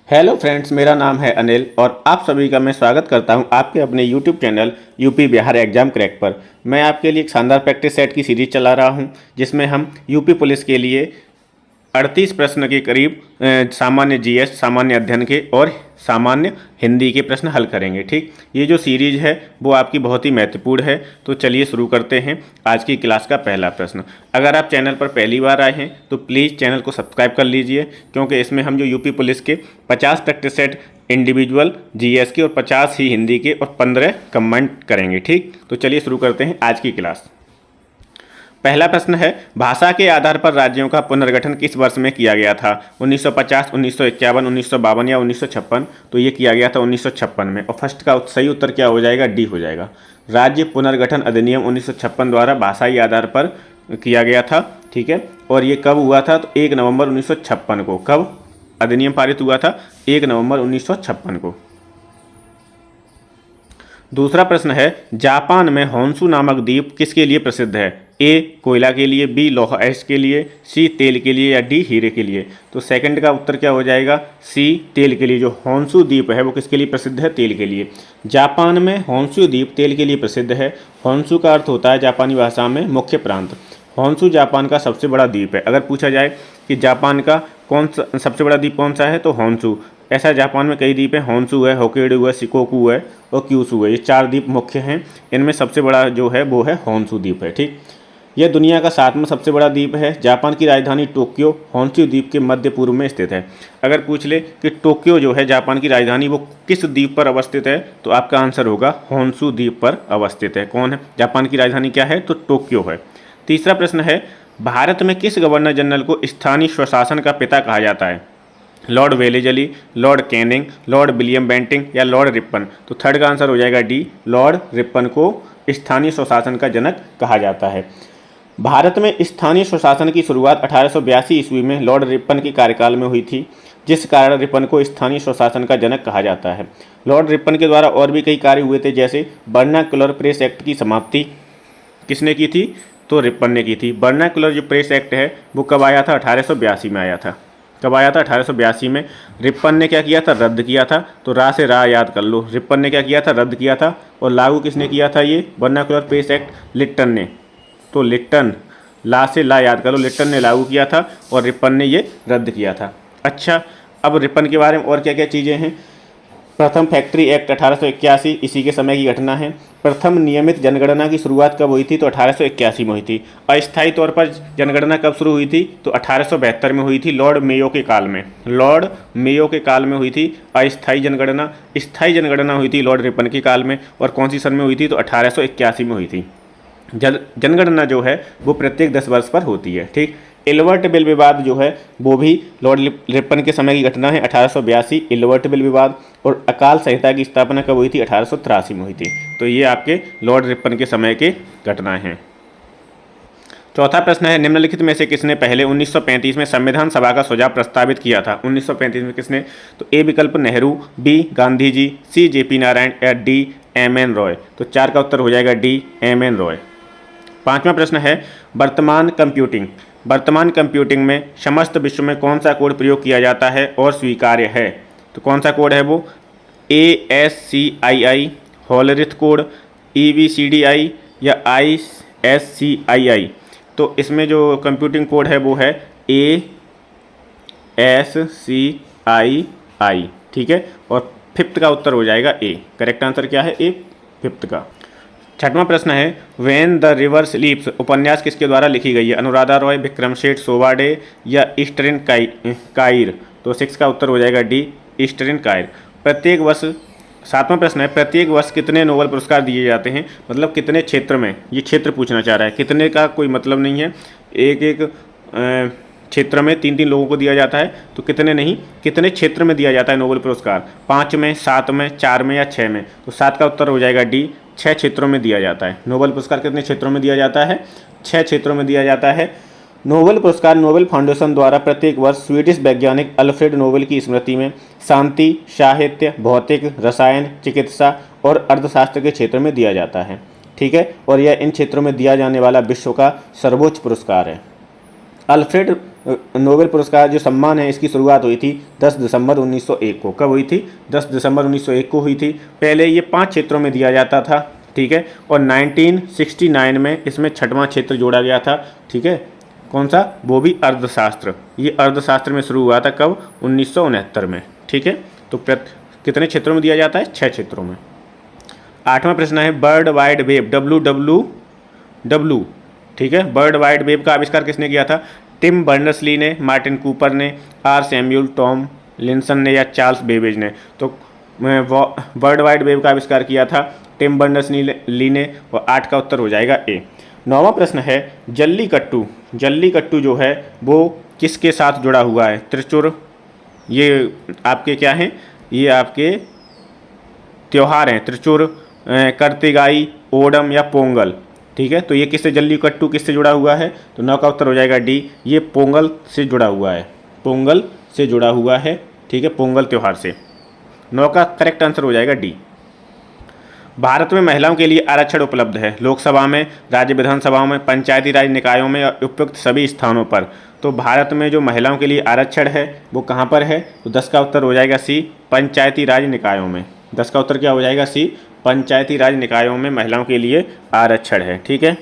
Hello friends, मेरा नाम है अनिल और आप सभी का मैं स्वागत करता हूं आपके अपने YouTube channel UP Bihar exam crack पर। मैं आपके लिए एक शानदार प्रैक्टिस सेट की सीरीज चला रहा हूं जिसमें हम यूपी पुलिस के लिए 38 प्रश्न के करीब सामान्य जीएस, सामान्य अध्ययन के और सामान्य हिंदी के प्रश्न हल करेंगे। ठीक, ये जो सीरीज है वो आपकी बहुत ही महत्वपूर्ण है। तो चलिए शुरू करते हैं आज की क्लास का पहला प्रश्न। अगर आप चैनल पर पहली बार आए हैं तो प्लीज़ चैनल को सब्सक्राइब कर लीजिए, क्योंकि इसमें हम जो यूपी पुलिस के 50 प्रैक्टिस सेट इंडिविजुअल जीएस के और 50 ही हिंदी के और 15 कमेंट करेंगे। ठीक, तो चलिए शुरू करते हैं आज की क्लास। पहला प्रश्न है, भाषा के आधार पर राज्यों का पुनर्गठन किस वर्ष में किया गया था? 1950, 1951, 1952 या 1956? तो ये किया गया था 1956 में। और फर्स्ट का सही उत्तर क्या हो जाएगा? डी हो जाएगा। राज्य पुनर्गठन अधिनियम 1956 द्वारा भाषाई आधार पर किया गया था। ठीक है, और ये कब हुआ था? तो 1 नवंबर 1956 को। कब अधिनियम पारित हुआ था? 1 नवंबर 1956 को। दूसरा प्रश्न है, जापान में होन्शु नामक द्वीप किसके लिए प्रसिद्ध है? ए कोयला के लिए, बी लौह अयस्क के लिए, सी तेल के लिए या डी हीरे के लिए? तो सेकंड का उत्तर क्या हो जाएगा? सी तेल के लिए। जो होन्शु द्वीप है वो किसके लिए प्रसिद्ध है? तेल के लिए। जापान में होन्शु द्वीप तेल के लिए प्रसिद्ध है। होन्शु का अर्थ होता है जापानी भाषा में मुख्य प्रांत। होन्शु जापान का सबसे बड़ा द्वीप है। अगर पूछा जाए कि जापान का कौन सा सबसे बड़ा द्वीप कौन सा है, तो होन्शु। ऐसा जापान में कई द्वीप हैं, होन्शु है, होक्काइडो है, शिकोकू है और क्यूशू है। ये 4 द्वीप मुख्य हैं। इनमें सबसे बड़ा जो है वो है होन्शु द्वीप है। ठीक, यह दुनिया का 7वां सबसे बड़ा द्वीप है। जापान की राजधानी टोक्यो होन्शु द्वीप के मध्य पूर्व में स्थित है। अगर पूछ ले कि टोक्यो जो है जापान की राजधानी वो किस द्वीप पर अवस्थित है, तो आपका आंसर होगा होन्शु द्वीप पर अवस्थित है। कौन है जापान की राजधानी? क्या है? तो टोक्यो है। तीसरा प्रश्न है, भारत में किस गवर्नर जनरल को स्थानीय स्वशासन का पिता कहा जाता है? Lord Wellesley, Lord Canning, Lord William Bentinck या लॉर्ड रिपन? तो थर्ड का आंसर हो जाएगा डी, लॉर्ड रिपन को स्थानीय स्वशासन का जनक कहा जाता है। भारत में स्थानीय स्वशासन की शुरुआत 1882 ईस्वी में लॉर्ड रिपन के कार्यकाल में हुई थी, जिस कारण रिपन को स्थानीय स्वशासन का जनक कहा जाता है। लॉर्ड रिपन के द्वारा और भी कई कार्य हुए थे, जैसे वर्नाक्युलर प्रेस एक्ट की समाप्ति किसने की थी? तो रिपन ने की थी। वर्नाक्युलर जो प्रेस एक्ट है वो कब आया था? 1882 में आया था। कब आया था? 1882 में। रिपन ने क्या किया था? रद्द किया था। तो रा से रा याद कर लो। रिपन ने क्या किया था? रद्द किया था। और लागू किसने किया था ये वर्नाक्युलर प्रेस एक्ट? लिट्टन ने। तो लिट्टन, ला से ला याद करो, लिट्टन ने लागू किया था और रिपन ने ये रद्द किया था। अच्छा, अब रिपन के बारे में और क्या क्या चीज़ें हैं? प्रथम फैक्ट्री एक्ट 1881 इसी के समय की घटना है। प्रथम नियमित जनगणना की शुरुआत कब हुई थी? तो 1881 में हुई थी। अस्थायी तौर पर जनगणना कब शुरू हुई थी? तो 1872 में हुई थी, लॉर्ड मेयो के काल में। लॉर्ड मेयो के काल में हुई थी अस्थायी जनगणना। स्थायी जनगणना हुई थी लॉर्ड रिपन के काल में। और कौन सी सन में हुई थी? तो 1881 में हुई थी। जनगणना जो है वो प्रत्येक 10 वर्ष पर होती है। ठीक, इल्वर्ट बिल विवाद जो है वो भी लॉर्ड रिपन के समय की घटना है, 1882 इल्वर्ट बिल विवाद। और अकाल संहिता की स्थापना कब हुई थी? 1883 में हुई थी। तो ये आपके लॉर्ड रिपन के समय के घटनाएं हैं। चौथा प्रश्न है, निम्नलिखित में से किसने पहले 1935 में संविधान सभा का सुझाव प्रस्तावित किया था? 1935 में किसने? तो ए विकल्प Nehru, B Gandhi ji, C JP Narayan या डी एम.एन. रॉय? तो 4 का उत्तर हो जाएगा डी एम.एन. रॉय। पांचवा प्रश्न है, वर्तमान कंप्यूटिंग में समस्त विश्व में कौन सा कोड प्रयोग किया जाता है और स्वीकार्य है? तो कौन सा कोड है वो? ASCII, होलरिथ कोड, EBCDI या ISCII? तो इसमें जो कंप्यूटिंग कोड है वो है ASCII। ठीक है, और फिफ्थ का उत्तर हो जाएगा ए। करेक्ट आंसर क्या है? ए, फिफ्थ का। छठवां प्रश्न है, व्हेन द रिवर स्लीप्स उपन्यास किसके द्वारा लिखी गई है? अनुराधा रॉय, विक्रम सेठ, सोवाडे या ईस्टर्न कायर? तो 6 का उत्तर हो जाएगा डी, ईस्टर्न कायर। प्रत्येक वर्ष, सातवां प्रश्न है, प्रत्येक वर्ष कितने नोबेल पुरस्कार दिए जाते हैं? मतलब कितने क्षेत्र में? ये क्षेत्र पूछना चाह रहा है, कितने का कोई मतलब नहीं है। एक एक क्षेत्र में 3-3 लोगों को दिया जाता है, तो कितने नहीं, कितने क्षेत्र में दिया जाता है नोबेल पुरस्कार? 5 में, 7 में, 4 में या 6 में? तो 7 का उत्तर हो जाएगा डी, 6 क्षेत्रों में दिया जाता है। नोबेल पुरस्कार कितने क्षेत्रों में दिया जाता है? 6 क्षेत्रों में दिया जाता है। नोबेल पुरस्कार नोबेल फाउंडेशन द्वारा प्रत्येक वर्ष स्वीडिश वैज्ञानिक अल्फ्रेड नोबेल की स्मृति में शांति, साहित्य, भौतिक, रसायन, चिकित्सा और अर्थशास्त्र के क्षेत्र में दिया जाता है। ठीक है, और यह इन क्षेत्रों में दिया जाने वाला विश्व का सर्वोच्च पुरस्कार है। अल्फ्रेड नोबेल पुरस्कार जो सम्मान है इसकी शुरुआत हुई थी 10 दिसंबर 1901 को। कब हुई थी? 10 दिसंबर 1901 को हुई थी। पहले ये 5 क्षेत्रों में दिया जाता था, ठीक है, और 1969 में इसमें 6वां क्षेत्र जोड़ा गया था, ठीक है। कौन सा? वो भी अर्थशास्त्र। ये अर्थशास्त्र में शुरू हुआ था कब? 1969 में, ठीक है। तो कितने क्षेत्रों में दिया जाता है? 6 क्षेत्रों में। 8वां प्रश्न है वर्ल्ड वाइड वेब, WWW, ठीक है। वर्ल्ड वाइड वेब का आविष्कार किसने किया था? टिम बर्नर्स-ली ने, मार्टिन कूपर ने, आर सैमुअल टॉमलिंसन ने या चार्ल्स बेबेज ने? तो वर्ल्ड वाइड वेब का आविष्कार किया था टिम बर्नर्स-ली ने, और 8 का उत्तर हो जाएगा ए। 9वां प्रश्न है जल्लीकट्टू। जल्लीकट्टू जो है वो किसके साथ जुड़ा हुआ है? त्रिचुर, ये आपके क्या हैं? ये आपके त्योहार हैं, त्रिचुर, कार्तिगाई, ओणम या पोंगल, ठीक है। तो ये किससे, जल्लीकट्टू किससे जुड़ा हुआ है? तो 9 का उत्तर हो जाएगा डी, ये पोंगल से जुड़ा हुआ है, पोंगल से जुड़ा हुआ है, ठीक है, पोंगल त्यौहार से। 9 का करेक्ट आंसर हो जाएगा डी। भारत में महिलाओं के लिए आरक्षण उपलब्ध है लोकसभा में, राज्य विधानसभाओं में, पंचायती राज निकायों में और उपयुक्त सभी स्थानों पर। तो भारत में जो महिलाओं के लिए आरक्षण है वो कहाँ पर है? तो 10 का उत्तर हो जाएगा सी, पंचायती राज निकायों में। 10 का उत्तर क्या हो जाएगा? सी, पंचायती राज निकायों में महिलाओं के लिए आरक्षण है, ठीक है।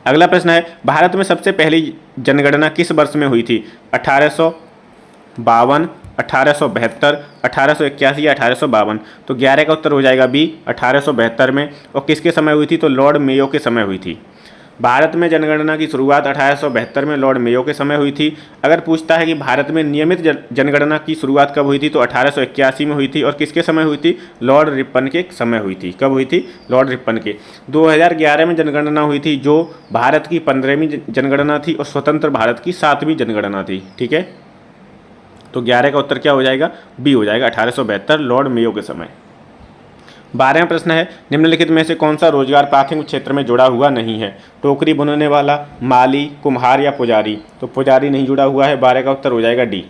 अगला प्रश्न है भारत में सबसे पहली जनगणना किस वर्ष में हुई थी? 1852, 1872, 1881 या 1852? तो 11 का उत्तर हो जाएगा बी, 1872 में। और किसके समय हुई थी? तो लॉर्ड मेयो के समय हुई थी। भारत में जनगणना की शुरुआत 1872 में लॉर्ड मेयो के समय हुई थी। अगर पूछता है कि भारत में नियमित जनगणना की शुरुआत कब हुई थी? तो 1881 में हुई थी। और किसके समय हुई थी? लॉर्ड रिपन के समय हुई थी। कब हुई थी? लॉर्ड रिपन के। 2011 में जनगणना हुई थी जो भारत की 15वीं जनगणना थी और स्वतंत्र भारत की 7वीं जनगणना थी, ठीक है। तो 11 का उत्तर क्या हो जाएगा? बी हो जाएगा, 1872 लॉर्ड मेयो के समय। 12वां प्रश्न है निम्नलिखित में से कौन सा रोजगार प्राथमिक क्षेत्र में जुड़ा हुआ नहीं है? टोकरी बुनने वाला, माली, कुम्हार या पुजारी? तो पुजारी नहीं जुड़ा हुआ है। 12 का उत्तर हो जाएगा डी।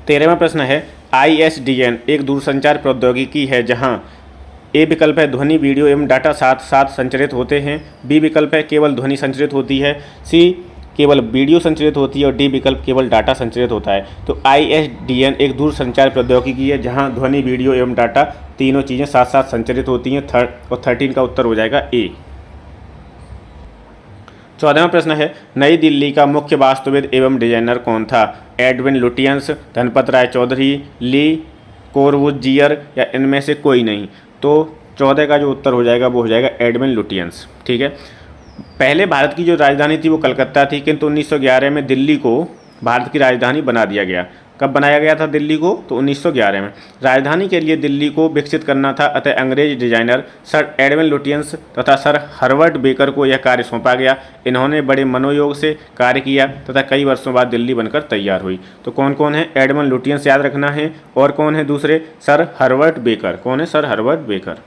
13वां प्रश्न है ISDN एक दूरसंचार प्रौद्योगिकी है जहां ए विकल्प है ध्वनि, वीडियो एवं डाटा साथ साथ संचरित होते हैं, बी विकल्प है केवल ध्वनि संचरित होती है, सी केवल वीडियो संचरित होती है और डी विकल्प केवल डाटा संचरित होता है। तो ISDN एक दूरसंचार प्रौद्योगिकी है जहां ध्वनि, वीडियो एवं डाटा तीनों चीज़ें साथ साथ संचरित होती हैं। और 13 का उत्तर हो जाएगा ए। 14वां प्रश्न है नई दिल्ली का मुख्य वास्तुविद एवं डिजाइनर कौन था? एडविन लुटियंस, धनपत राय चौधरी, ली कोर्बुजियर या इनमें से कोई नहीं? तो 14 का जो उत्तर हो जाएगा वो हो जाएगा एडविन लुटियंस, ठीक है। पहले भारत की जो राजधानी थी वो कलकत्ता थी, किंतु 1911 में दिल्ली को भारत की राजधानी बना दिया गया। कब बनाया गया था दिल्ली को? तो 1911 में। राजधानी के लिए दिल्ली को विकसित करना था, अतः अंग्रेज डिजाइनर सर एडविन लुटियंस तथा सर हर्बर्ट बेकर को यह कार्य सौंपा गया। इन्होंने बड़े मनोयोग से कार्य किया तथा कई वर्षों बाद दिल्ली बनकर तैयार हुई। तो कौन कौन है? एडविन लुटियंस याद रखना है, और कौन है दूसरे? Sir Herbert baker. कौन है? Sir Herbert baker.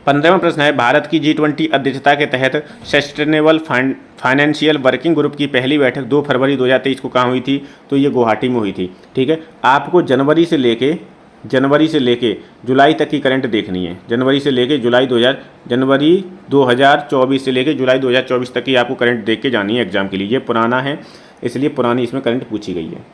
15वां प्रश्न है भारत की G20 अध्यक्षता के तहत सस्टेनेबल फाइनेंशियल वर्किंग ग्रुप की पहली बैठक 2 फरवरी 2023 को कहाँ हुई थी? तो ये गुवाहाटी में हुई थी, ठीक है। आपको जनवरी से लेके जुलाई तक की करंट देखनी है। जनवरी 2024 से लेके जुलाई 2024 तक की आपको करंट देख के जानी है एग्जाम के लिए। ये पुराना है इसलिए पुरानी इसमें करंट पूछी गई है।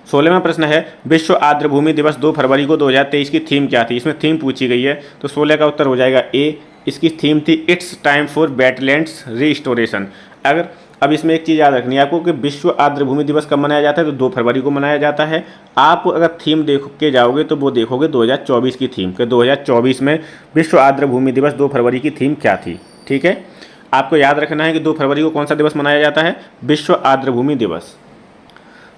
16वां प्रश्न है विश्व आर्द्रभूमि दिवस 2 फरवरी को 2023 की थीम क्या थी? इसमें थीम पूछी गई है। तो 16 का उत्तर हो जाएगा ए। इसकी थीम थी it's time for wetlands restoration. अब इसमें एक चीज़ याद रखनी है आपको कि विश्व आर्द्रभूमि दिवस कब मनाया जाता है? तो 2 फरवरी को मनाया जाता है। आप अगर थीम देख के जाओगे तो वो देखोगे 2024 की थीम कि 2024 में विश्व आर्द्रभूमि दिवस 2 फरवरी की थीम क्या थी, ठीक है। आपको याद रखना है कि 2 फरवरी को कौन सा दिवस मनाया जाता है? विश्व आर्द्रभूमि दिवस।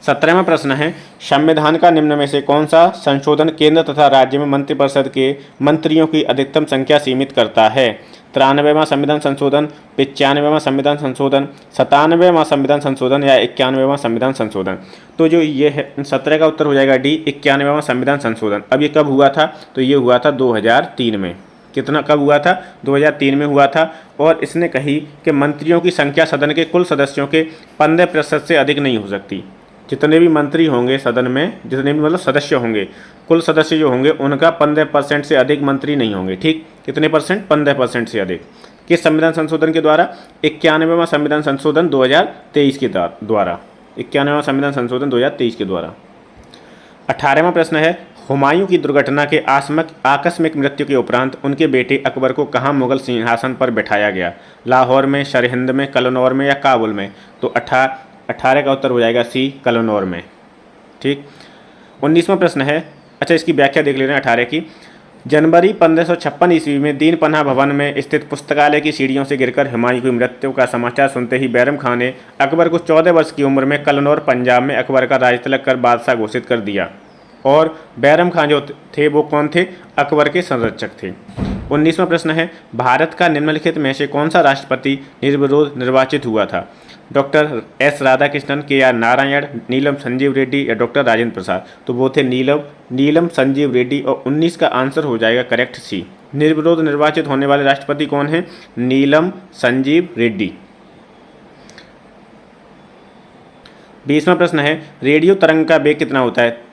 17वां प्रश्न है संविधान का निम्न में से कौन सा संशोधन केंद्र तथा राज्य में मंत्रिपरिषद के मंत्रियों की अधिकतम संख्या सीमित करता है? 93वां संविधान संशोधन, 95वां संविधान संशोधन, 97वां संविधान संशोधन या 91वां संविधान संशोधन? तो जो ये है 17 का उत्तर हो जाएगा डी, 91वां संविधान संशोधन। अब ये कब हुआ था? तो ये हुआ था 2003 में। कितना कब हुआ था? 2003 में हुआ था। और इसने कही कि मंत्रियों की संख्या सदन के कुल सदस्यों के 15% से अधिक नहीं हो सकती। जितने भी मंत्री होंगे सदन में, जितने भी मतलब सदस्य होंगे, कुल सदस्य जो होंगे उनका 15% से अधिक मंत्री नहीं होंगे, ठीक। कितने परसेंट? 15% से अधिक। किस संविधान संशोधन के द्वारा? 91वां संविधान संशोधन 2023 के द्वारा। 91वां संविधान संशोधन 2023 के द्वारा। 18वां प्रश्न है, हुमायूं की दुर्घटना के आकस्मिक मृत्यु के उपरांत उनके बेटे अकबर को कहाँ मुगल सिंहासन पर बैठाया गया? लाहौर में, सरहिंद में, कलनौर में या काबुल में? तो 18 का उत्तर हो जाएगा सी, कलनौर में। ठीक। 19वां प्रश्न है, अच्छा इसकी व्याख्या देख ले रहे हैं 18 की। जनवरी 1556 ईस्वी में दीन पनाह भवन में स्थित पुस्तकालय की सीढ़ियों से गिरकर हुमायूं की मृत्यु का समाचार सुनते ही बैरम खान ने अकबर को 14 वर्ष की उम्र में कलनौर पंजाब में अकबर का राज तिलक कर बादशाह घोषित कर दिया। और बैरम खान जो थे वो कौन थे? अकबर के संरक्षक थे। 19वां प्रश्न है, भारत का निम्नलिखित में से कौन सा राष्ट्रपति निर्विरोध निर्वाचित हुआ था? डॉक्टर एस राधाकृष्णन, के आर नारायण, नीलम संजीव रेड्डी या डॉक्टर राजेंद्र प्रसाद? तो वो थे नीलम संजीव रेड्डी और 19 का आंसर हो जाएगा करेक्ट सी। निर्विरोध निर्वाचित होने वाले राष्ट्रपति कौन है? नीलम संजीव रेड्डी। 20वां प्रश्न है, रेडियो तरंग का वेग कितना होता है?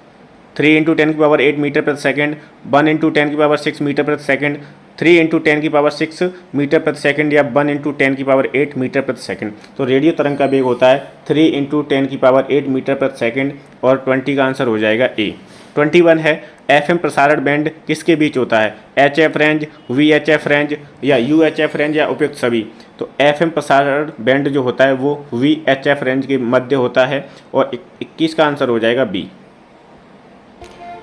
3 × 10⁸ मीटर प्रति सेकंड, 1 × 10⁶ मीटर प्रति सेकंड, 3 × 10⁶ मीटर प्रति सेकंड या 1 × 10⁸ मीटर प्रति सेकंड? तो रेडियो तरंग का वेग होता है 3 × 10⁸ मीटर प्रति सेकंड और 20 का आंसर हो जाएगा ए। 21 है, FM प्रसारण बैंड किसके बीच होता है? HF रेंज, VHF रेंज या UHF रेंज या उपयुक्त सभी? तो FM प्रसारण बैंड जो होता है वो VHF रेंज के मध्य होता है और 21 का आंसर हो जाएगा बी।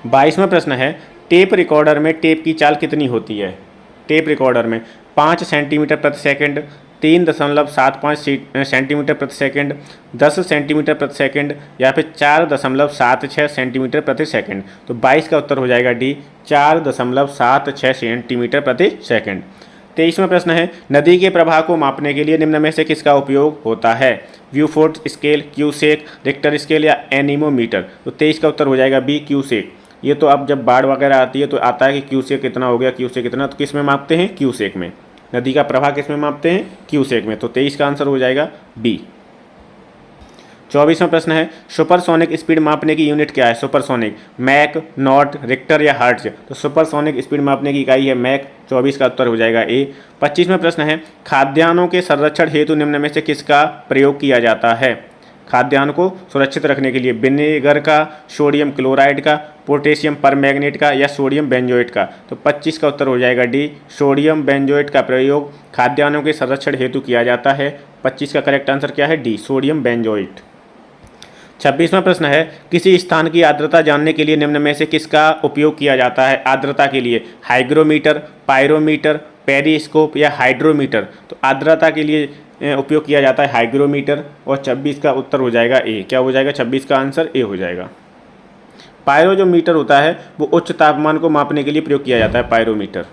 22वां प्रश्न है, टेप रिकॉर्डर में टेप की चाल कितनी होती है? टेप रिकॉर्डर में 5 सेंटीमीटर प्रति सेकंड, 3.75 सेंटीमीटर प्रति सेकंड, 10 सेंटीमीटर प्रति सेकंड या फिर 4.76 सेंटीमीटर प्रति सेकंड? तो 22 का उत्तर हो जाएगा डी, 4.76 सेंटीमीटर प्रति सेकंड। 23वां प्रश्न है, नदी के प्रवाह को मापने के लिए निम्न में से किसका उपयोग होता है? व्यूफोर्ड स्केल, क्यूसेक, रिक्टर स्केल या एनीमोमीटर? तो 23 का उत्तर हो जाएगा बी, क्यूसेक। ये तो अब जब बाढ़ वगैरह आती है तो आता है कि क्यूसेक कितना हो गया, क्यूसेक कितना, तो किस में मापते हैं? क्यूसेक में। नदी का प्रवाह किस में मापते हैं? क्यूसेक में। तो 23 का आंसर हो जाएगा बी। 24वां प्रश्न है, सुपरसोनिक स्पीड मापने की यूनिट क्या है? सुपरसोनिक, मैक, नॉट, रिक्टर या हर्ट्ज? तो सुपरसोनिक स्पीड मापने की इकाई है मैक। 24 का उत्तर हो जाएगा ए। 25वां प्रश्न है, खाद्यान्नों के संरक्षण हेतु निम्न में से किसका प्रयोग किया जाता है? खाद्यान्न को सुरक्षित रखने के लिए विनेगर का, सोडियम क्लोराइड का, पोटेशियम परमैंगनेट का या सोडियम बेंजोएट का? तो 25 का उत्तर हो जाएगा डी, सोडियम बेंजोएट का प्रयोग खाद्यान्नों के संरक्षण हेतु किया जाता है। 25 का करेक्ट आंसर क्या है? D, sodium benzoate. 26वां प्रश्न है, किसी स्थान की आर्द्रता जानने के लिए निम्न में से किसका उपयोग किया जाता है? आर्द्रता के लिए हाइग्रोमीटर, पायरोमीटर, पेरिस्कोप या हाइड्रोमीटर? तो आर्द्रता के लिए उपयोग किया जाता है हाइग्रोमीटर और 26 का उत्तर हो जाएगा ए। क्या हो जाएगा? 26 का आंसर ए हो जाएगा। पायरो जो मीटर होता है वो उच्च तापमान को मापने के लिए प्रयोग किया जाता है, पायरोमीटर।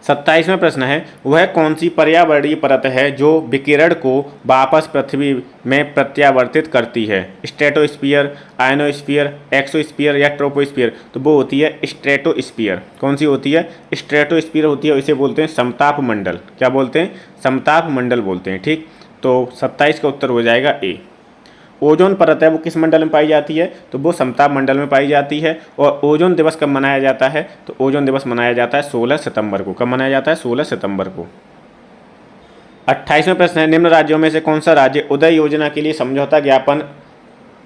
27वां प्रश्न है, वह कौन सी पर्यावरणीय परत है जो विकिरण को वापस पृथ्वी में प्रत्यावर्तित करती है? स्ट्रेटोस्फीयर, आयनोस्फीयर, एक्सोस्फीयर या ट्रोपोस्फीयर? तो वो होती है स्ट्रेटोस्फीयर। कौन सी होती है? स्ट्रेटोस्फीयर होती है, इसे बोलते हैं समताप मंडल। क्या बोलते हैं? समताप मंडल बोलते हैं। ठीक, तो 27 का उत्तर हो जाएगा ए। ओजोन परत है वो किस मंडल में पाई जाती है? तो वो समताप मंडल में पाई जाती है। और ओजोन दिवस कब मनाया जाता है? तो ओजोन दिवस मनाया जाता है 16 सितंबर को। कब मनाया जाता है? 16 सितंबर को। 28वां प्रश्न है, निम्न राज्यों में से कौन सा राज्य उदय योजना के लिए समझौता ज्ञापन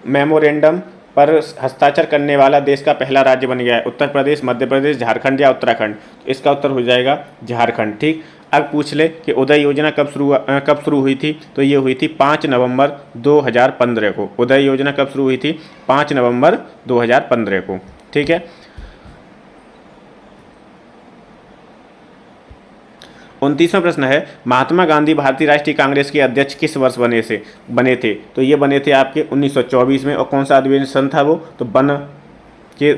मेमोरेंडम पर हस्ताक्षर करने वाला देश का पहला राज्य बन गया है? उत्तर प्रदेश, मध्य प्रदेश, झारखंड या उत्तराखंड? इसका उत्तर हो जाएगा झारखंड। ठीक, अब पूछ ले कि उदय योजना कब शुरू हुई थी? तो ये हुई थी 5 नवंबर 2015 को। उदय योजना कब शुरू हुई थी? 5 नवंबर 2015 को। ठीक है। 29वां प्रश्न है, महात्मा गांधी भारतीय राष्ट्रीय कांग्रेस के अध्यक्ष किस वर्ष बने थे? तो ये बने थे आपके 1924 में। और कौन सा अधिवेशन था वो? तो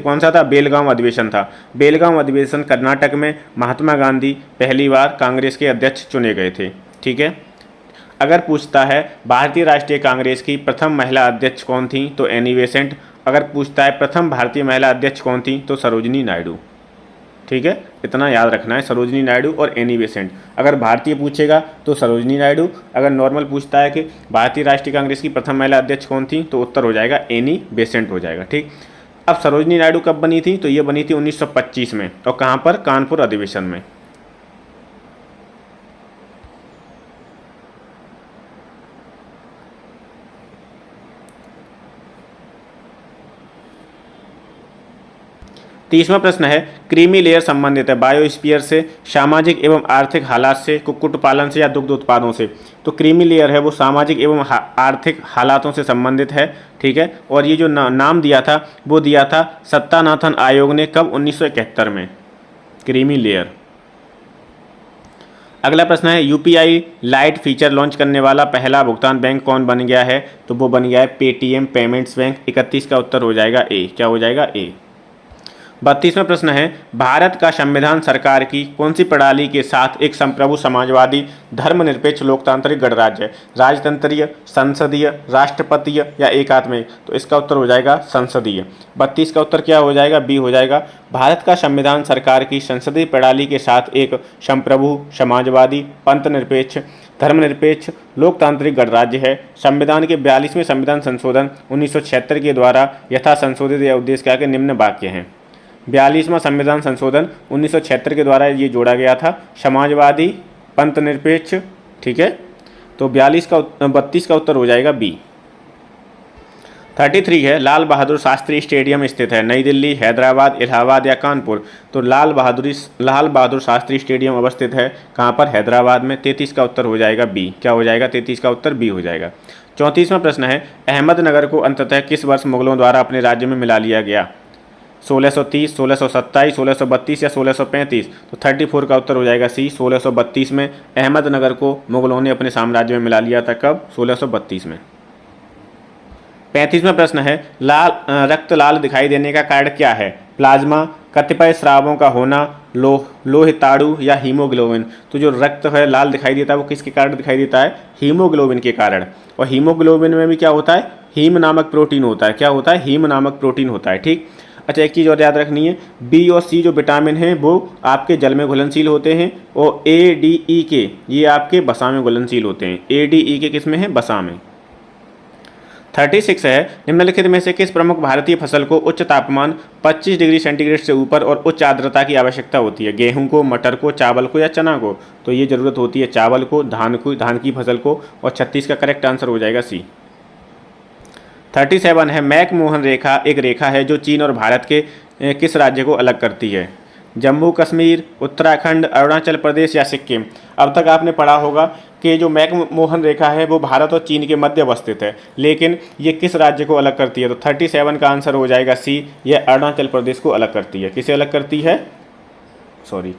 कौन सा था? बेलगांव अधिवेशन था। बेलगांव अधिवेशन कर्नाटक में महात्मा गांधी पहली बार कांग्रेस के अध्यक्ष चुने गए थे। ठीक है। अगर पूछता है भारतीय राष्ट्रीय कांग्रेस की प्रथम महिला अध्यक्ष कौन थी? तो एनी बेसेंट। अगर पूछता है प्रथम भारतीय महिला अध्यक्ष कौन थी? तो सरोजिनी नायडू। ठीक है, इतना याद रखना है, सरोजिनी नायडू और एनी बेसेंट। अगर भारतीय पूछेगा तो सरोजिनी नायडू। अगर नॉर्मल पूछता है कि भारतीय राष्ट्रीय कांग्रेस की प्रथम महिला अध्यक्ष कौन थी? तो उत्तर हो जाएगा एनी बेसेंट हो जाएगा। ठीक, अब सरोजिनी नायडू कब बनी थी? तो ये बनी थी 1925 में। और कहाँ पर? कानपुर अधिवेशन में। 30वां प्रश्न है क्रीमी लेयर संबंधित है बायोस्फीयर से, सामाजिक एवं आर्थिक हालात से, कुक्कुट पालन से या दुग्ध उत्पादों से। तो क्रीमी लेयर है वो सामाजिक एवं आर्थिक हालातों से संबंधित है, ठीक है। और ये जो नाम दिया था वो दिया था सत्तानाथन आयोग ने, कब? 1971 में, क्रीमी लेयर। अगला प्रश्न है यूपीआई लाइट फीचर लॉन्च करने वाला पहला भुगतान बैंक कौन बन गया है? तो वो बन गया है पेटीएम पेमेंट्स बैंक। 31 का उत्तर हो जाएगा ए। क्या हो जाएगा? ए। 32वां प्रश्न है भारत का संविधान सरकार की कौन सी प्रणाली के साथ एक संप्रभु समाजवादी धर्मनिरपेक्ष लोकतांत्रिक गणराज्य है? राजतंत्रीय, संसदीय, राष्ट्रपतीय या एकात्मिक? तो इसका उत्तर हो जाएगा संसदीय। 32 का उत्तर क्या हो जाएगा? बी हो जाएगा। भारत का संविधान सरकार की संसदीय प्रणाली के साथ एक संप्रभु समाजवादी पंथ निरपेक्ष धर्मनिरपेक्ष लोकतांत्रिक गणराज्य है। संविधान के 42वें संविधान संशोधन 1976 के द्वारा यथा संशोधित या उद्देश्य क्या के निम्न वाक्य हैं। 42वां संविधान संशोधन 1976 के द्वारा ये जोड़ा गया था, समाजवादी पंथ निरपेक्ष, ठीक है। तो 32 का उत्तर हो जाएगा बी। 33 है लाल बहादुर शास्त्री स्टेडियम स्थित है नई दिल्ली, हैदराबाद, इलाहाबाद या कानपुर? तो लाल बहादुर शास्त्री स्टेडियम अवस्थित है कहाँ पर? हैदराबाद में। 33 का उत्तर हो जाएगा बी। क्या हो जाएगा? 33 का उत्तर बी हो जाएगा। 34वां प्रश्न है अहमदनगर को अंततः किस वर्ष मुगलों द्वारा अपने राज्य में मिला लिया गया? 1630, 1627, 1632 या 1635? तो 34 का उत्तर हो जाएगा सी। 1632 में अहमदनगर को मुगलों ने अपने साम्राज्य में मिला लिया था। कब? 1632 में। 35वां प्रश्न है रक्त लाल दिखाई देने का कारण क्या है? प्लाज्मा, कतिपय स्रावों का होना, लोहिताणु या हीमोग्लोबिन? तो जो रक्त है लाल दिखाई देता है वो किसके कारण दिखाई देता है? हीमोग्लोबिन के कारण। और हीमोग्लोबिन में भी क्या होता है? हीम नामक प्रोटीन होता है। क्या होता है? हीम नामक प्रोटीन होता है, ठीक। अच्छा, एक चीज़ और याद रखनी है, बी और सी जो विटामिन हैं वो आपके जल में घुलनशील होते हैं, और ए डी ई के ये आपके वसा में घुलनशील होते हैं। ए डी ई के किस में है? वसा में। 36 है निम्नलिखित में से किस प्रमुख भारतीय फसल को उच्च तापमान 25 डिग्री सेंटीग्रेड से ऊपर और उच्च आर्द्रता की आवश्यकता होती है? गेहूं को, मटर को, चावल को या चना को? तो ये जरूरत होती है चावल को, धान की फसल को। और 36 का करेक्ट आंसर हो जाएगा सी। 37 है मैक-मोहन रेखा एक रेखा है जो चीन और भारत के किस राज्य को अलग करती है? जम्मू कश्मीर, उत्तराखंड, अरुणाचल प्रदेश या सिक्किम? अब तक आपने पढ़ा होगा कि जो मैक-मोहन रेखा है वो भारत और चीन के मध्य अवस्थित है, लेकिन ये किस राज्य को अलग करती है? तो 37 का आंसर हो जाएगा सी। ये अरुणाचल प्रदेश को अलग करती है। किसे अलग करती है? सॉरी,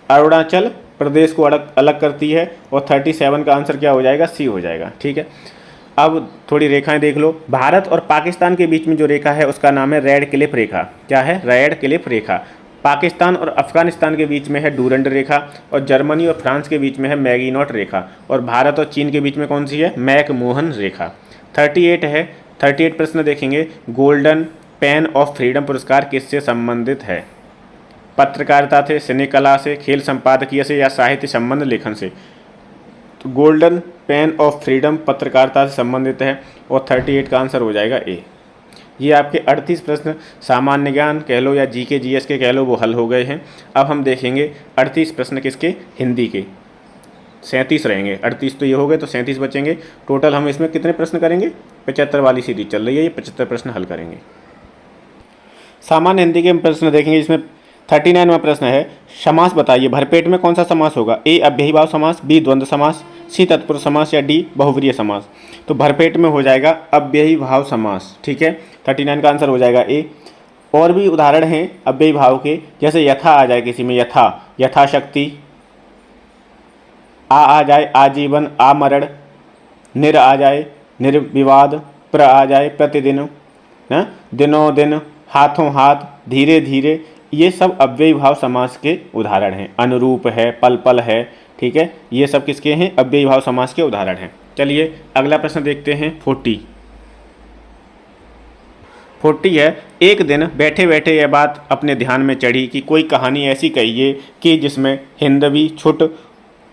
अरुणाचल प्रदेश को अलग करती है। और 37 का आंसर क्या हो जाएगा? सी हो जाएगा, ठीक है। अब थोड़ी रेखाएं देख लो। भारत और पाकिस्तान के बीच में जो रेखा है उसका नाम है रेड क्लिफ रेखा। क्या है? रेड क्लिफ रेखा। पाकिस्तान और अफगानिस्तान के बीच में है डूरंड रेखा, और जर्मनी और फ्रांस के बीच में है मैगिनॉट रेखा, और भारत और चीन के बीच में कौन सी है? मैक-मोहन रेखा। 38 है 38 प्रश्न देखेंगे। गोल्डन पेन ऑफ फ्रीडम पुरस्कार किससे संबंधित है? पत्रकारिता से, सिनेकला से, खेल संपादकीय से या साहित्य संबंध लेखन से? तो गोल्डन पेन ऑफ फ्रीडम पत्रकारिता से संबंधित है, और 38 का आंसर हो जाएगा ए। ये आपके 38 प्रश्न सामान्य ज्ञान कह लो या जीके जीएस के कह लो वो हल हो गए हैं। अब हम देखेंगे 38 प्रश्न किसके? हिंदी के। 37 रहेंगे, 38 तो ये हो गए, तो 37 बचेंगे। टोटल हम इसमें कितने प्रश्न करेंगे? 75 वाली सीरीज चल रही है, ये 75 प्रश्न हल करेंगे। सामान्य हिंदी के प्रश्न देखेंगे, इसमें 39वां प्रश्न है समास बताइए, भरपेट में कौन सा समास होगा? ए अव्ययीभाव समास, बी द्वंद्व समास, सी तत्पुरुष समास या डी बहुव्रीहि समास? तो भरपेट में हो जाएगा अव्ययीभाव समास, ठीक है। 39 का आंसर हो जाएगा ए। और भी उदाहरण हैं अव्ययीभाव के, जैसे यथा आ जाए किसी में, यथाशक्ति, आ जाए आजीवन, आमरण, निर आ जाए निर्विवाद, प्र आ जाए प्रतिदिन, दिनों दिन, हाथों हाथ, धीरे धीरे, ये सब अव्ययीभाव समास के उदाहरण हैं। अनुरूप है, पल पल है, ठीक है, ये सब किसके हैं? अव्ययीभाव समास के उदाहरण हैं। चलिए अगला प्रश्न देखते हैं। 40 है एक दिन बैठे बैठे यह बात अपने ध्यान में चढ़ी कि कोई कहानी ऐसी कहिए कि जिसमें हिंदवी छुट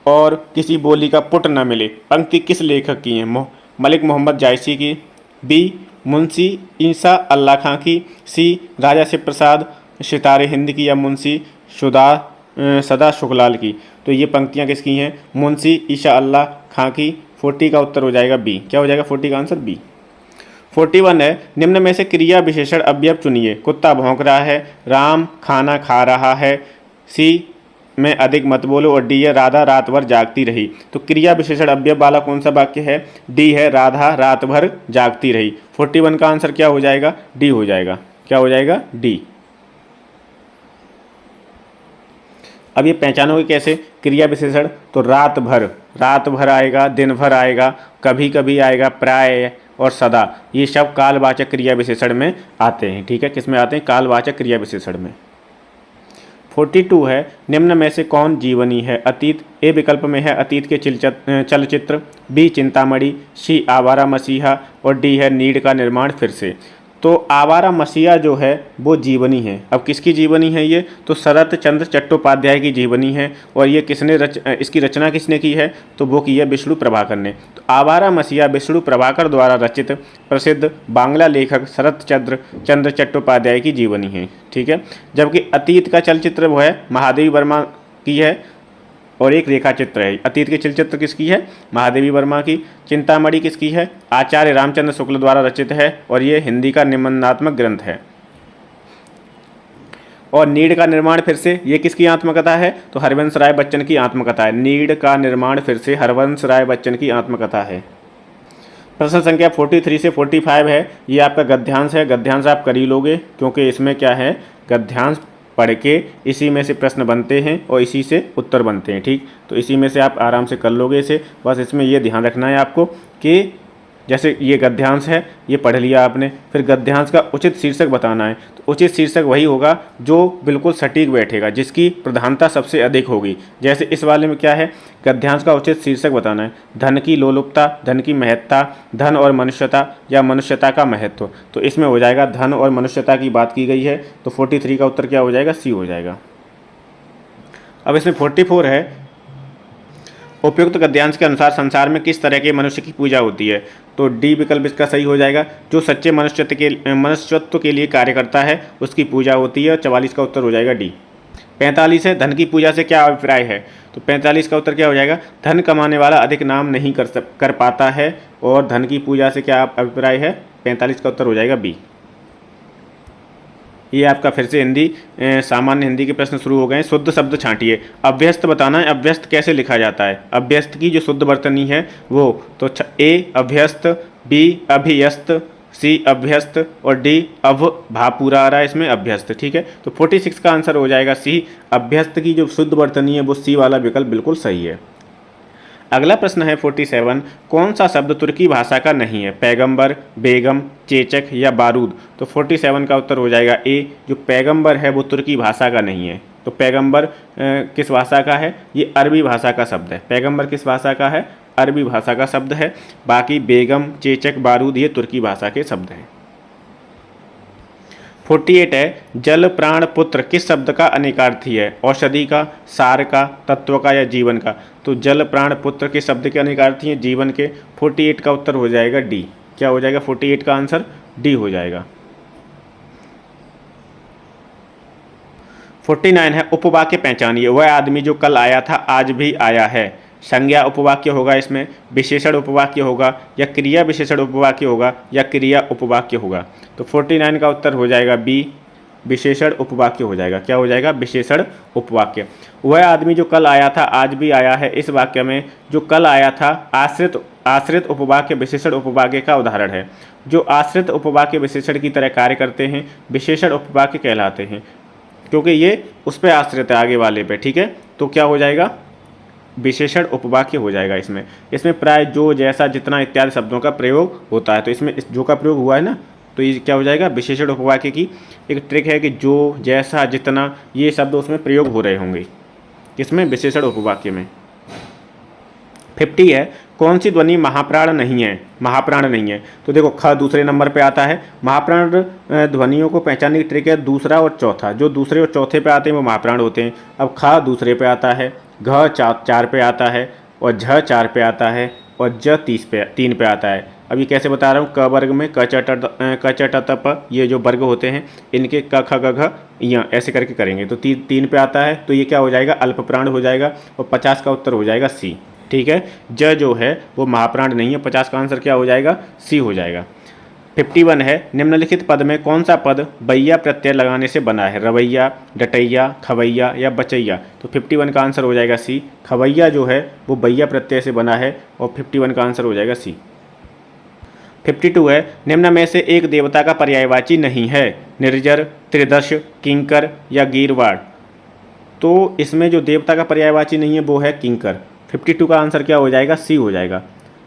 और किसी बोली का पुट न मिले। पंक्ति किस लेखक की है? मलिक मोहम्मद जायसी की, बी मुंशी ईसा अल्लाह खां की, सी राजा शिव प्रसाद सितारे हिंद की, या मुंशी सदा शुक्लाल की? तो ये पंक्तियाँ किसकी हैं? मुंशी ईसा अल्लाह खां की। 40 का उत्तर हो जाएगा बी। क्या हो जाएगा 40 का आंसर? बी। 41 है, निम्न में से क्रिया विशेषण अवयव चुनिए। कुत्ता भौंक रहा है, राम खाना खा रहा है, सी में अधिक मत बोलो, और डी है राधा रात भर जागती रही। तो क्रिया विशेषण अवयव वाला कौन सा वाक्य है? डी है, राधा रात भर जागती रही। 41 का आंसर क्या हो जाएगा? डी हो जाएगा। क्या हो जाएगा? डी। अब ये पहचानोगे कैसे क्रिया विशेषण? तो रात भर आएगा, दिन भर आएगा, कभी कभी आएगा, प्राय और सदा, ये सब कालवाचक क्रिया विशेषण में आते हैं। ठीक है, किस में आते हैं? कालवाचक क्रिया विशेषण में। 42 है, निम्न में से कौन जीवनी है? अतीत, ए विकल्प में है अतीत के चलचित्र, बी चिंतामणि, सी आवारा मसीहा, और डी है नीड का निर्माण फिर से। तो आवारा मसीहा जो है वो जीवनी है। अब किसकी जीवनी है ये? तो शरत चंद्र चट्टोपाध्याय की जीवनी है। और ये इसकी रचना किसने की है? तो वो की है विष्णु प्रभाकर ने। तो आवारा मसीहा विष्णु प्रभाकर द्वारा रचित प्रसिद्ध बांग्ला लेखक शरत चंद्र चट्टोपाध्याय की जीवनी है। ठीक है, जबकि अतीत का चलचित्र वो है महादेवी वर्मा की है, और एक रेखा चित्र है। अतीत के चलचित्र किसकी है? महादेवी वर्मा की। चिंतामणि किसकी है? आचार्य रामचंद्र शुक्ल द्वारा रचित है, और ये हिंदी का निबंधात्मक ग्रंथ है। और नीड का निर्माण फिर से, ये किसकी आत्मकथा है? तो हरवंश राय बच्चन की आत्मकथा है। नीड का निर्माण फिर से हरवंश राय बच्चन की आत्मकथा है। प्रश्न संख्या 43 से 45 है, ये आपका गद्यांश है। गद्यांश आप कर ही लोगे, क्योंकि इसमें क्या है, गद्यांश पढ़ के इसी में से प्रश्न बनते हैं और इसी से उत्तर बनते हैं। ठीक, तो इसी में से आप आराम से कर लोगे इसे। बस इसमें ये ध्यान रखना है आपको कि जैसे ये गद्यांश है, ये पढ़ लिया आपने, फिर गद्यांश का उचित शीर्षक बताना है। तो उचित शीर्षक वही होगा जो बिल्कुल सटीक बैठेगा, जिसकी प्रधानता सबसे अधिक होगी। जैसे इस वाले में क्या है, गद्यांश का उचित शीर्षक बताना है, धन की लोलुपता, धन की महत्ता, धन और मनुष्यता, या मनुष्यता का महत्व। तो इसमें हो जाएगा धन और मनुष्यता की बात की गई है। तो 43 का उत्तर क्या हो जाएगा? सी हो जाएगा। अब इसमें 44 है, उपयुक्त गद्यांश के अनुसार संसार में किस तरह के मनुष्य की पूजा होती है? तो डी विकल्प इसका सही हो जाएगा। जो सच्चे मनुष्यत्व के लिए कार्य करता है उसकी पूजा होती है, और 44 का उत्तर हो जाएगा डी। 45 है, धन की पूजा से क्या अभिप्राय है? तो 45 का उत्तर क्या हो जाएगा? धन कमाने वाला अधिक नाम नहीं कर पाता है, और धन की पूजा से क्या अभिप्राय है? 45 का उत्तर हो जाएगा बी। ये आपका फिर से हिंदी सामान्य हिंदी के प्रश्न शुरू हो गए हैं। शुद्ध शब्द छांटिए। अभ्यस्त बताना है, अभ्यस्त कैसे लिखा जाता है? अभ्यस्त की जो शुद्ध वर्तनी है वो, तो ए अभ्यस्त, बी अभियस्त, सी अभ्यस्त, और डी अभ भाव पूरा आ रहा है इसमें अभ्यस्त। ठीक है, तो 46 का आंसर हो जाएगा सी। अभ्यस्त की जो शुद्ध वर्तनी है वो सी वाला विकल्प बिल्कुल सही है। अगला प्रश्न है 47, कौन सा शब्द तुर्की भाषा का नहीं है? पैगंबर, बेगम, चेचक या बारूद? तो 47 का उत्तर हो जाएगा ए। जो पैगंबर है वो तुर्की भाषा का नहीं है। तो पैगंबर किस भाषा का है? ये अरबी भाषा का शब्द है। पैगंबर किस भाषा का है? अरबी भाषा का शब्द है। बाकी बेगम, चेचक, बारूद ये तुर्की भाषा के शब्द हैं। 48 है, जल प्राण पुत्र किस शब्द का अनेकार्थी है? औषधि का, सार का, तत्व का, या जीवन का? तो जल प्राण पुत्र किस शब्द के अनेकार्थी हैं? जीवन के। 48 का उत्तर हो जाएगा डी। क्या हो जाएगा? 48 का आंसर डी हो जाएगा। 49 है, उपवाक्य पहचानिए। वह आदमी जो कल आया था आज भी आया है। संज्ञा उपवाक्य होगा इसमें, विशेषण उपवाक्य होगा, या क्रिया विशेषण उपवाक्य होगा, या क्रिया उपवाक्य होगा? तो 49 का उत्तर हो जाएगा बी, विशेषण उपवाक्य हो जाएगा। क्या हो जाएगा? विशेषण उपवाक्य। वह आदमी जो कल आया था आज भी आया है, इस वाक्य में जो कल आया था आश्रित उपवाक्य विशेषण उपवाक्य का उदाहरण है। जो आश्रित उपवाक्य विशेषण की तरह कार्य करते हैं विशेषण उपवाक्य कहलाते हैं, क्योंकि ये उस पर आश्रित है आगे वाले पे। ठीक है, तो क्या हो जाएगा? विशेषण उपवाक्य हो जाएगा। इसमें प्राय, जो, जैसा, जितना इत्यादि शब्दों का प्रयोग होता है। तो इसमें जो का प्रयोग हुआ है ना, तो ये क्या हो जाएगा? विशेषण उपवाक्य की एक ट्रिक है कि जो, जैसा, जितना, ये शब्द उसमें प्रयोग हो रहे होंगे। किसमें? विशेषण उपवाक्य में। 50 है, कौन सी ध्वनि महाप्राण नहीं है? महाप्राण नहीं है, तो देखो ख दूसरे नंबर पे आता है। महाप्राण ध्वनियों को पहचानने की ट्रिक है दूसरा और चौथा। जो दूसरे और चौथे पे आते हैं वो महाप्राण होते हैं। अब ख दूसरे पे आता है, घ 4 पे आता है, और झ 4 पे आता है, और ज 3 पे आता है। अब ये कैसे बता रहा हूँ? क वर्ग में क च ट त प, ये जो वर्ग होते हैं इनके क ख ग घ य ऐसे करके करेंगे। तो 3 पे आता है, तो ये क्या हो जाएगा? अल्प प्राण हो जाएगा, और 50 का उत्तर हो जाएगा सी। ठीक है, ज जो है वो महाप्राण नहीं है। 50 का आंसर क्या हो जाएगा? सी हो जाएगा। 51 है, निम्नलिखित पद में कौन सा पद बैया प्रत्यय लगाने से बना है? रवैया, डटैया, खवैया या बचैया। तो 51 का आंसर हो जाएगा सी। खवैया जो है वो बैया प्रत्यय से बना है और 51 का आंसर हो जाएगा सी। 52 है, निम्न में से एक देवता का पर्यायवाची नहीं है? निर्जर, त्रिदश, किंकर या गीरवाड़। तो इसमें जो देवता का पर्यायवाची नहीं है वो है किंकर। 52 का आंसर क्या हो जाएगा? सी हो जाएगा।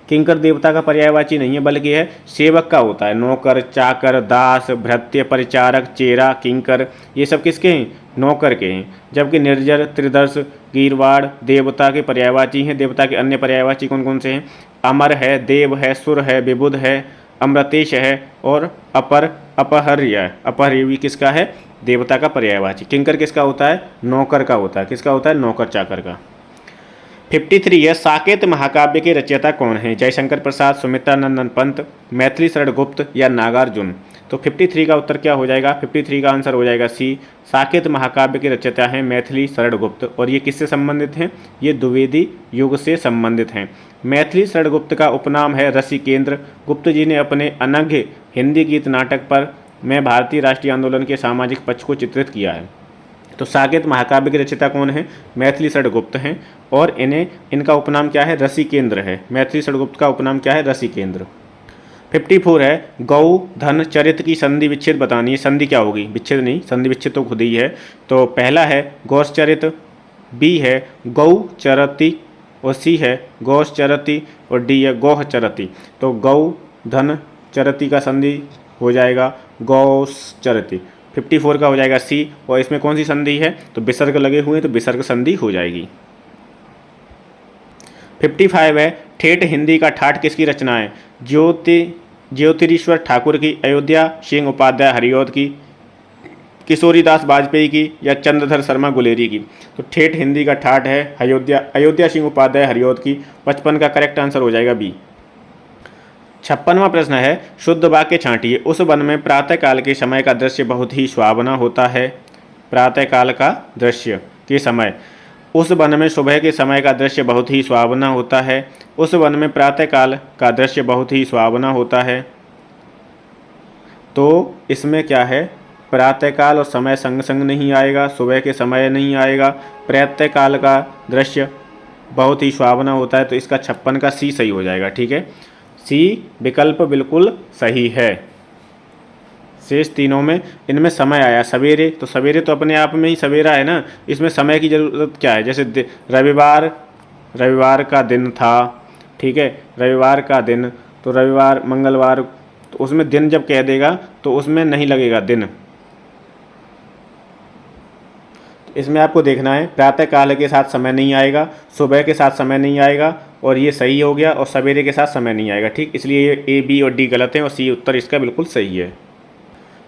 किंकर देवता का पर्यायवाची नहीं है बल्कि है सेवक का होता है। नौकर, चाकर, दास, भृत्य, परिचारक, चेरा, किंकर ये सब किसके हैं? नौकर के हैं। जबकि निर्जर, त्रिदर्श, गीरवाड़ देवता के पर्यायवाची हैं। देवता के अन्य पर्यायवाची कौन कौन से हैं? अमर है, देव है, सुर है, विबुध है, अमृतेश है और अपहर्य। अपहर्य भी किसका है? देवता का पर्यायवाची। किंकर किसका होता है? नौकर का होता है। किसका होता है? नौकर चाकर का। 53 है, साकेत महाकाव्य के रचयिता कौन है? जयशंकर प्रसाद, सुमित्रा नंदन पंत, मैथिली शरण गुप्त या नागार्जुन। तो 53 का उत्तर क्या हो जाएगा? 53 का आंसर हो जाएगा सी। साकेत महाकाव्य के रचयिता हैं मैथिली शरण गुप्त। और ये किससे संबंधित हैं? ये द्विवेदी युग से संबंधित हैं। मैथिली शरण गुप्त का उपनाम है रसिकेंद्र। गुप्त जी ने अपने अनघ्य हिंदी गीत नाटक पर में भारतीय राष्ट्रीय आंदोलन के सामाजिक पक्ष को चित्रित किया है। तो साकेत महाकाव्य के रचयिता कौन है? मैथिली शरण गुप्त हैं और इनका उपनाम क्या है? रसिकेंद्र है। मैथिली शरण गुप्त का उपनाम क्या है? रसिकेंद्र। 54 है, गौ धन चरित की संधि विच्छेद बतानी है। संधि क्या होगी? विच्छेद नहीं, संधि विच्छेद तो खुद ही है। तो पहला है गौश्चरित, बी है गौ चरति और सी है गौश्चरति और डी है गौह चरति। तो गौ धन चरति का संधि हो जाएगा गौश्चरति। 54 का हो जाएगा सी। और इसमें कौन सी संधि है? तो विसर्ग लगे हुए हैं तो विसर्ग संधि हो जाएगी। 55 है, ठेठ हिंदी का ठाठ किसकी रचना है? ज्योतिरीश्वर ठाकुर की, अयोध्या सिंह उपाध्याय हरिऔध की, किशोरीदास वाजपेयी की या चंद्रधर शर्मा गुलेरी की। तो ठेठ हिंदी का ठाठ है अयोध्या सिंह उपाध्याय हरिऔध की। 55 का करेक्ट आंसर हो जाएगा बी। 56वां प्रश्न है, शुद्ध वाक्य छांटिए। उस वन में प्रातःकाल के समय का दृश्य बहुत ही सुहावना होता है। प्रातःकाल का दृश्य के समय, उस वन में सुबह के समय का दृश्य बहुत ही सुहावना होता है। उस वन में प्रातःकाल का दृश्य बहुत ही सुहावना होता है। तो इसमें क्या है? प्रातःकाल और समय संग संग नहीं आएगा, सुबह के समय नहीं आएगा। प्रातःकाल का दृश्य बहुत ही सुहावना होता है। तो इसका 56 का सी सही हो जाएगा। ठीक है, सी विकल्प बिल्कुल सही है। शेष तीनों में इनमें समय आया सवेरे। तो सवेरे तो अपने आप में ही सवेरा है ना, इसमें समय की ज़रूरत क्या है? जैसे रविवार का दिन था, ठीक है, रविवार का दिन। तो रविवार, मंगलवार, तो उसमें दिन जब कह देगा तो उसमें नहीं लगेगा दिन। इसमें आपको देखना है प्रातःकाल के साथ समय नहीं आएगा, सुबह के साथ समय नहीं आएगा और ये सही हो गया, और सवेरे के साथ समय नहीं आएगा। ठीक, इसलिए ये ए, बी और डी गलत हैं और सी उत्तर इसका बिल्कुल सही है।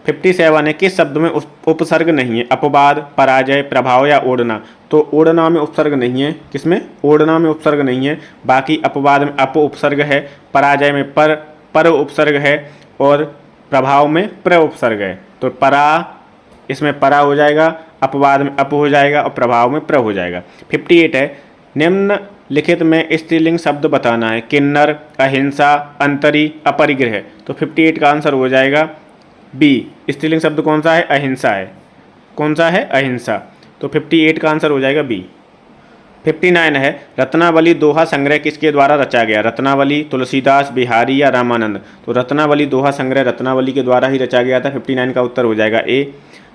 57 है, किस शब्द में उपसर्ग नहीं है? अपवाद, पराजय, प्रभाव या ओढ़ना। तो ओढ़ना में उपसर्ग नहीं है। किसमें? ओढ़ना में उपसर्ग नहीं है। बाकी अपवाद में अप उपसर्ग है, पराजय में पर उपसर्ग है और प्रभाव में प्र उपसर्ग है। तो इसमें परा हो जाएगा, अपवाद में अप हो जाएगा और प्रभाव में प्र हो जाएगा। 58 है, निम्नलिखित में स्त्रीलिंग शब्द बताना है। किन्नर, अहिंसा, अंतरी, अपरिग्रह। तो 58 का आंसर हो जाएगा बी। स्त्रीलिंग शब्द कौन सा है? अहिंसा है। कौन सा है? अहिंसा। तो 58 का आंसर हो जाएगा बी। 59 है, रत्नावली दोहा संग्रह किसके द्वारा रचा गया? रत्नावली, तुलसीदास, बिहारी या रामानंद। तो रत्नावली दोहा संग्रह रत्नावली के द्वारा ही रचा गया था। 59 का उत्तर हो जाएगा ए।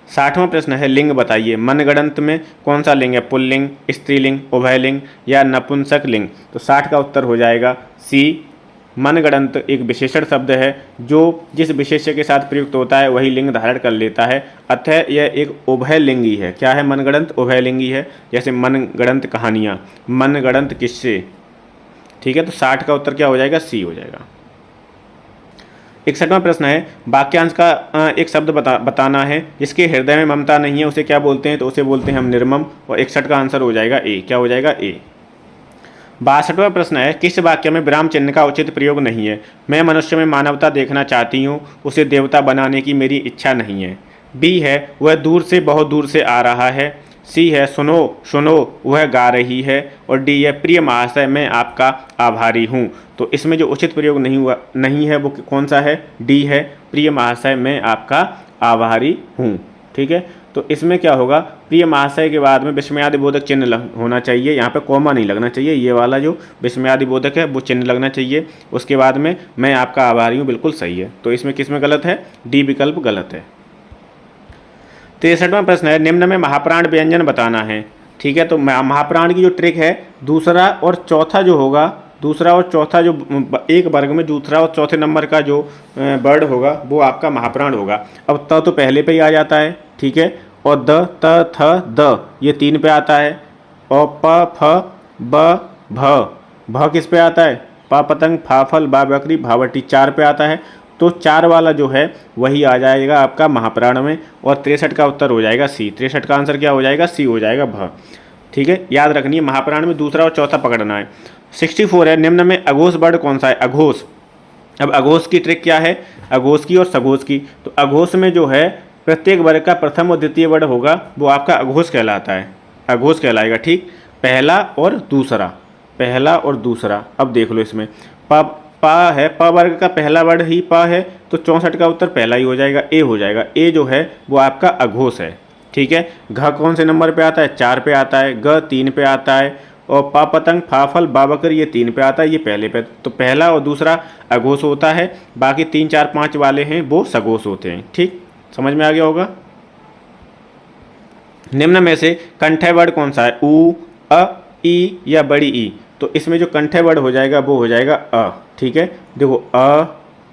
60वां प्रश्न है, लिंग बताइए। मनगढ़ंत में कौन सा लिंग है? पुल्लिंग, स्त्रीलिंग, उभयलिंग या नपुंसक लिंग। तो 60 का उत्तर हो जाएगा सी। मनगढ़ंत एक विशेषण शब्द है जो जिस विशेष्य के साथ प्रयुक्त होता है वही लिंग धारण कर लेता है, अतः यह एक उभयलिंगी है। क्या है मनगढ़ंत? उभयलिंगी है। जैसे मनगढ़ंत कहानियाँ, मनगढ़ंत किस्से। ठीक है, तो 60 का उत्तर क्या हो जाएगा? सी हो जाएगा। 61वां प्रश्न है, वाक्यांश का एक शब्द बताना है। जिसके हृदय में ममता नहीं है उसे क्या बोलते हैं? तो उसे बोलते हैं हम निर्मम। और 61 का आंसर हो जाएगा ए। क्या हो जाएगा? ए। 62वां प्रश्न है, किस वाक्य में विराम चिन्ह का उचित प्रयोग नहीं है? मैं मनुष्य में मानवता देखना चाहती हूँ, उसे देवता बनाने की मेरी इच्छा नहीं है। बी है, वह दूर से बहुत दूर से आ रहा है। सी है सुनो सुनो वह गा रही है, और डी है प्रिय महाशय मैं आपका आभारी हूँ। तो इसमें जो उचित प्रयोग नहीं है वो कौन सा है? डी है, प्रिय महाशय मैं आपका आभारी हूँ। ठीक है, तो इसमें क्या होगा, प्रिय महाशय के बाद में विस्मयादि बोधक चिन्ह होना चाहिए, यहाँ पे कॉमा नहीं लगना चाहिए, ये वाला जो विस्मयादि बोधक है वो चिन्ह लगना चाहिए। उसके बाद में मैं आपका आभारी हूँ, बिल्कुल सही है। तो इसमें किस में गलत है? डी विकल्प गलत है। 63वां प्रश्न है, निम्न में महाप्राण व्यंजन बताना है। ठीक है, तो महाप्राण की जो ट्रिक है, दूसरा और चौथा जो होगा, दूसरा और चौथा जो एक वर्ग में दूसरा और चौथे नंबर का जो वर्ड होगा वो आपका महाप्राण होगा। अब त तो पहले पे ही आ जाता है, ठीक है, और द त थ द ये 3 पे आता है, और प फ ब भ किस पे आता है? प पतंग फा फल बा बकरी भावटी 4 पे आता है। तो 4 वाला जो है वही आ जाएगा आपका महाप्राण में, और 63 का उत्तर हो जाएगा सी। 63 का आंसर क्या हो जाएगा? सी हो जाएगा, भ। ठीक है, याद रखनी है महाप्राण में दूसरा और चौथा पकड़ना है। 64 है, निम्न में अघोष वर्ड कौन सा है? अघोष। अब अघोष की ट्रिक क्या है? अघोष की और सघोष की। तो अघोष में जो है प्रत्येक वर्ग का प्रथम और द्वितीय वर्ड होगा वो आपका अघोष कहलाता है, अघोष कहलाएगा। ठीक, पहला और दूसरा, पहला और दूसरा। अब देख लो इसमें प है, प वर्ग का पहला वर्ड ही प है, तो 64 का उत्तर पहला ही हो जाएगा, ए हो जाएगा। ए जो है वो आपका अघोष है। ठीक है, घ कौन से नंबर पे आता है? 4 पे आता है, ग 3 पे आता है, और पा पतंग फा फल बा बकर ये 3 पे आता है, ये पहले पे। तो पहला और दूसरा अघोष होता है, बाकी 3 4 5 वाले हैं वो सघोष होते हैं। ठीक, समझ में आ गया होगा। निम्न में से कंठय वर्ड कौन सा है? उ, अ, ई या बड़ी ई। तो इसमें जो कंठय वर्ड हो जाएगा वो हो जाएगा अ। ठीक है, देखो अ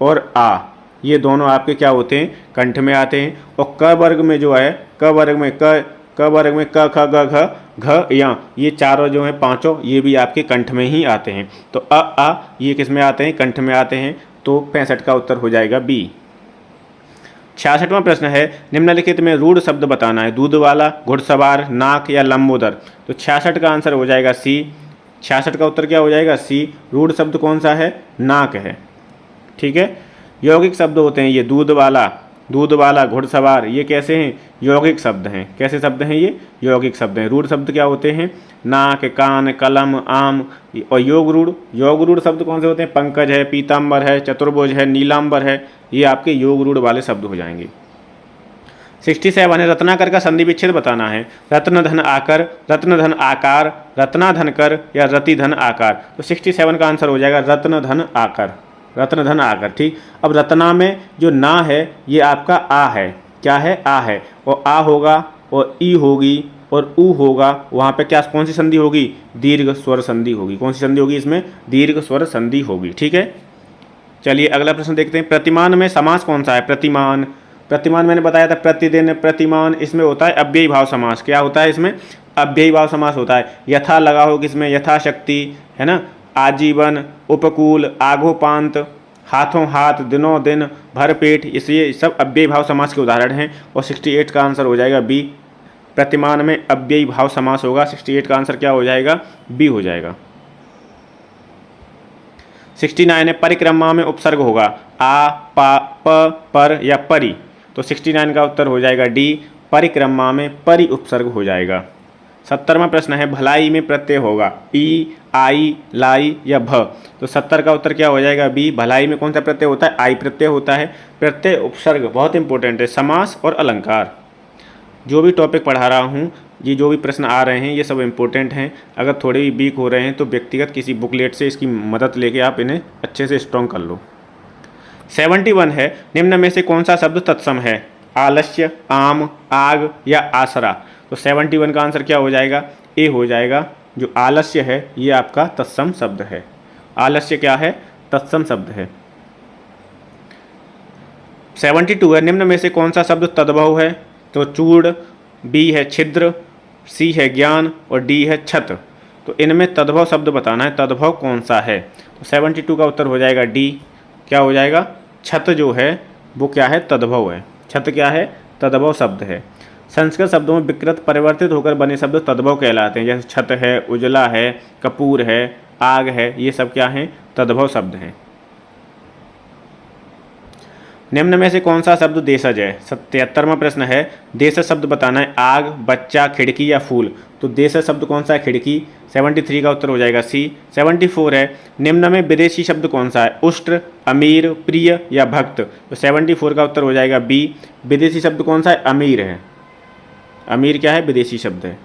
और आ ये दोनों आपके क्या होते हैं? कंठ में आते हैं। और क वर्ग में जो है, क वर्ग में क ख ग घ घ या ये चारों जो हैं पांचों ये भी आपके कंठ में ही आते हैं। तो अ आ ये किस में आते हैं? कंठ में आते हैं। तो 65 का उत्तर हो जाएगा बी। 66वां प्रश्न है, निम्नलिखित में रूढ़ शब्द बताना है। दूध वाला, घुड़सवार, नाक या लंबोदर। तो 66 का आंसर हो जाएगा सी। 66 का उत्तर क्या हो जाएगा? सी। रूढ़ शब्द कौन सा है? नाक है। ठीक है, यौगिक शब्द होते हैं ये दूध वाला, घुड़सवार, ये कैसे हैं? यौगिक शब्द हैं। कैसे शब्द हैं ये? यौगिक शब्द हैं। रूढ़ शब्द क्या होते हैं? नाक, कान, कलम, आम। और योग रूढ़ शब्द कौन से होते हैं? पंकज है, पीताम्बर है, चतुर्भुज है, नीलांबर है, ये आपके योग रूढ़ वाले शब्द हो जाएंगे। 67 है, रत्नाकर का संधि विच्छेद बताना है। रत्न धन आकर, रत्न धन आकार, रत्नाधन कर या रतिधन आकार। तो 67 का आंसर हो जाएगा रत्न धन आकर, रत्न धन आकर। ठीक, अब रत्ना में जो ना है ये आपका आ है। क्या है? आ है, और आ होगा और ई होगी और ऊ होगा, वहाँ पे क्या कौन सी संधि होगी? दीर्घ स्वर संधि होगी। कौन सी संधि होगी इसमें? दीर्घ स्वर संधि होगी। ठीक है, चलिए अगला प्रश्न देखते हैं। प्रतिमान में समास कौन सा है? प्रतिमान मैंने बताया था प्रतिदिन, प्रतिमान, इसमें होता है अव्ययी भाव समास। क्या होता है इसमें? अव्ययी भाव समास होता है। यथा लगा हो किसमें? यथाशक्ति, है ना, आजीवन, उपकूल, आघोपांत, हाथों हाथ, दिनों दिन, भरपेट, इसलिए सब अव्ययी भाव समास के उदाहरण हैं। और 68 का आंसर हो जाएगा बी। प्रतिमान में अव्ययी भाव समास होगा। 68 का आंसर क्या हो जाएगा? बी हो जाएगा। 69 है, परिक्रमा में उपसर्ग होगा आ, पा, प, पर या परि। तो 69 का उत्तर हो जाएगा डी, परिक्रमा में परि उपसर्ग हो जाएगा। 70वां प्रश्न है, भलाई में प्रत्यय होगा ई, आई, लाई या भ। तो 70 का उत्तर क्या हो जाएगा? बी। भलाई में कौन सा प्रत्यय होता है? आई प्रत्यय होता है। प्रत्यय उपसर्ग बहुत इंपॉर्टेंट है। समास और अलंकार, जो भी टॉपिक पढ़ा रहा हूँ, ये जो भी प्रश्न आ रहे हैं ये सब इंपॉर्टेंट हैं। अगर थोड़े भी वीक हो रहे हैं तो व्यक्तिगत किसी बुकलेट से इसकी मदद लेके आप इन्हें अच्छे से स्ट्रॉन्ग कर लो। 71 है, निम्न में से कौन सा शब्द तत्सम है? आलस्य, आम, आग या आसरा। तो 71 का आंसर क्या हो जाएगा? ए हो जाएगा। जो आलस्य है ये आपका तत्सम शब्द है। आलस्य क्या है? तत्सम शब्द है। 72 है, निम्न में से कौन सा शब्द तद्भव है? तो चूर्ण, बी है छिद्र, सी है ज्ञान और डी है छत। तो इनमें तद्भव शब्द बताना है, तद्भव कौन सा है? तो 72 का उत्तर हो जाएगा डी। क्या हो जाएगा? छत जो है वो क्या है? तद्भव है। छत क्या है? तद्भव शब्द है। संस्कृत शब्दों में विकृत परिवर्तित होकर बने शब्द तद्भव कहलाते हैं। जैसे छत है, उजला है, कपूर है, आग है, ये सब क्या हैं? तद्भव शब्द हैं। निम्न में से कौन सा शब्द देशज है? 77वां प्रश्न है, देशज शब्द बताना है। आग, बच्चा, खिड़की या फूल। तो देशज शब्द कौन सा है? खिड़की। 73 का उत्तर हो जाएगा सी। 74 है, निम्न में विदेशी शब्द कौन सा है? उष्ट्र, अमीर, प्रिय या भक्त। तो 74 का उत्तर हो जाएगा बी। विदेशी शब्द कौन सा है? अमीर है। अमीर क्या है? विदेशी शब्द है।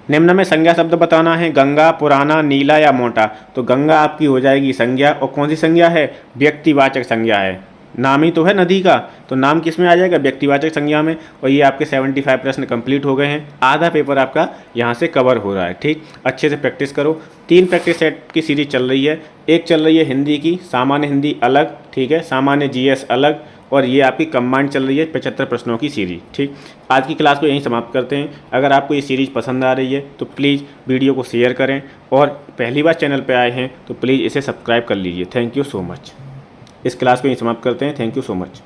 निम्न में संज्ञा शब्द बताना है। गंगा, पुराना, नीला या मोटा। तो गंगा आपकी हो जाएगी संज्ञा, और कौन सी संज्ञा है? व्यक्तिवाचक संज्ञा है। नाम ही तो है नदी का, तो नाम किस में आ जाएगा? व्यक्तिवाचक संज्ञा में। और ये आपके 75 प्रश्न कंप्लीट हो गए हैं। आधा पेपर आपका यहाँ से कवर हो रहा है। ठीक, अच्छे से प्रैक्टिस करो। 3 प्रैक्टिस सेट की सीरीज चल रही है। एक चल रही है हिंदी की, सामान्य हिंदी अलग, ठीक है, सामान्य जीएस अलग, और ये आपकी कंबाइंड चल रही है 75 प्रश्नों की सीरीज। ठीक, आज की क्लास को यहीं समाप्त करते हैं। अगर आपको ये सीरीज पसंद आ रही है तो प्लीज़ वीडियो को शेयर करें, और पहली बार चैनल पर आए हैं तो प्लीज़ इसे सब्सक्राइब कर लीजिए। Thank you so much. इस क्लास को यहीं समाप्त करते हैं। Thank you so much.